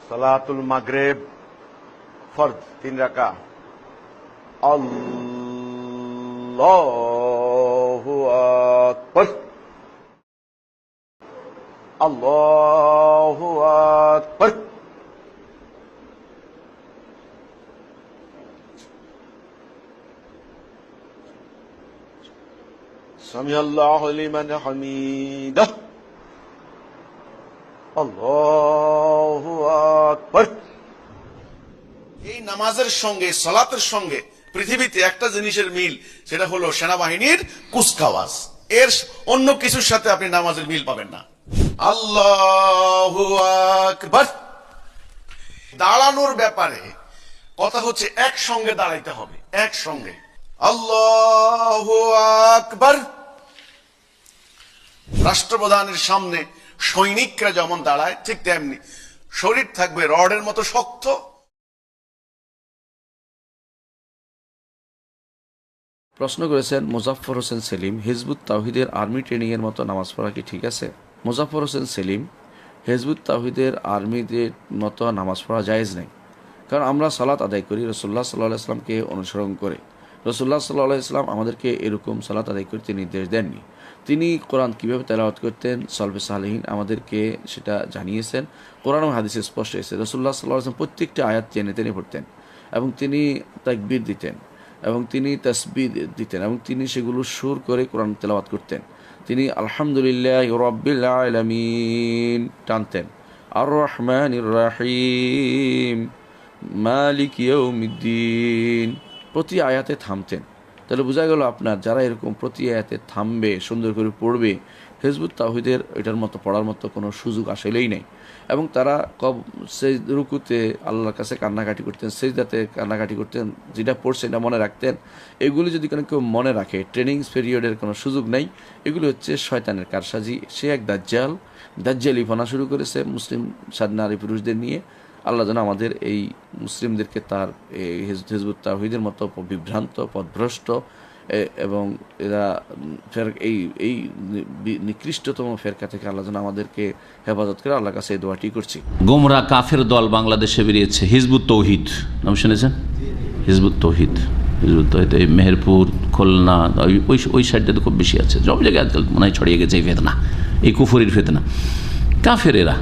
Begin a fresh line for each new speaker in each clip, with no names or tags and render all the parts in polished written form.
সালাতুল মাগরিব ফরজ 3 রাকাত। আল্লাহু আকবার, আল্লাহু আকবার। সামিআল্লাহু লিমান হামিদাহ, আল্লাহু আকবার। এই নামাজের সঙ্গে সালাতের সঙ্গে পৃথিবীতে একটা জিনিসের মিল, সেটা হলো সেনাবাহিনীর কুচকাওয়াজ। এর অন্য কিছুর সাথে আপনি নামাজের মিল পাবেন না। আল্লাহু আকবার। দাঁড়ানোর ব্যাপারে কথা হচ্ছে একসঙ্গে দাঁড়াইতে হবে, একসঙ্গে। আল্লাহু আকবার। রাষ্ট্রপ্রধানের সামনে সৈনিকরা যেমন দাঁড়ায়, ঠিক তেমনি শরীর থাকবে রডের মতো শক্ত।
প্রশ্ন করেছেন মোজাফফর হোসেন সেলিম, হিজবুত তাওহীদের আর্মি ট্রেনিং এর মতো নামাজ পড়া কি ঠিক আছে? মোজাফফর হোসেন সেলিম, হিজবুত তাওহীদের আর্মিদের মতো নামাজ পড়া জায়েজ নেই। কারণ আমরা সালাত আদায় করি রাসূলুল্লাহ সাল্লাল্লাহু আলাইহি ওয়াসাল্লামকে অনুসরণ করে। রাসূলুল্লাহ সাল্লাল্লাহু আলাইহি ওয়াসাল্লাম আমাদেরকে এরকম সালাত আদায় করতে নির্দেশ দেননি। তিনি কোরআন কীভাবে তেলাওয়াত করতেন, সলফে সালেহীন আমাদেরকে সেটা জানিয়েছেন। কোরআন ও হাদিসে স্পষ্ট এসেছে রাসূলুল্লাহ সাল্লাল্লাহু আলাইহি ওয়াসাল্লাম প্রত্যেকটা আয়াত টেনে টেনে পড়তেন, এবং তিনি তাকবীর দিতেন, এবং তিনি তাসবিহ দিতেন, এবং তিনি সেগুলো সুর করে কোরআন তেলাওয়াত করতেন। তিনি আলহামদুলিল্লাহি রাব্বিল আলামিন টানতেন, আর রহমানির রহিম মালিক ইয়াউমিদ্দিন প্রতি আয়াতে থামতেন। তাহলে বোঝা গেল আপনার যারা এরকম প্রতি আয়াতে থামবে, সুন্দর করে পড়বে, হিজবুত তাওহীদের এটার মতো পড়ার মতো কোনো সুযোগ আসলেই নেই। এবং তারা রুকুতে আল্লাহর কাছে কান্নাকাটি করতেন, সেজদাতে কান্নাকাটি করতেন, যেটা পড়ছে এটা মনে রাখতেন। এগুলি যদি কোনো কেউ মনে রাখে, ট্রেনিং পিরিয়ডের কোনো সুযোগ নেই। এগুলি হচ্ছে শয়তানের কারসাজি। সে এক দাজ্জালিপনা শুরু করেছে মুসলিম নারী পুরুষদের নিয়ে। আল্লাহ যেন আমাদের এই মুসলিমদেরকে তার হিজবুত তাওহীদের মতো বিভ্রান্ত, পথভ্রষ্ট এবং এরা এই নিকৃষ্টতম ফেরকা থেকে আল্লাহ যেন আমাদেরকে হেফাজত করে, আল্লাহর কাছে এই দোয়াটি করছি।
গোমরা কাফের দল বাংলাদেশে বেরিয়েছে, হিজবুত তৌহিদ নাম শুনেছেন? হিজবুত তৌহিদ এই মেহেরপুর, খুলনা, ওই সাইডটা তো খুব বেশি আছে। সব জায়গায় আজকাল মনে হয় ছড়িয়ে গেছে এই ফেতনা, এই কুফরির ফেতনা। কাফের এরা,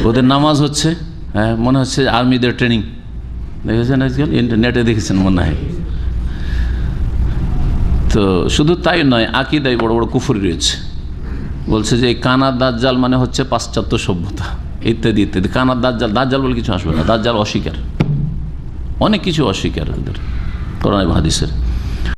ওদের নামাজ হচ্ছে, হ্যাঁ মনে হচ্ছে আর্মিদের ট্রেনিং। দেখেছেন আজকাল ইন্টারনেটে, দেখেছেন মনে হয়। তো শুধু তাই নয়, আকীদায় বড় বড় কুফরি রয়েছে। বলছে যে এই কানার দাজ্জাল মানে হচ্ছে পাশ্চাত্য সভ্যতা, ইত্যাদি ইত্যাদি। কানার দাজ্জাল বলে কিছু আসবে না, দাজ্জাল অস্বীকার, অনেক কিছু অস্বীকার ওদের কোরআন এবং হাদিসের।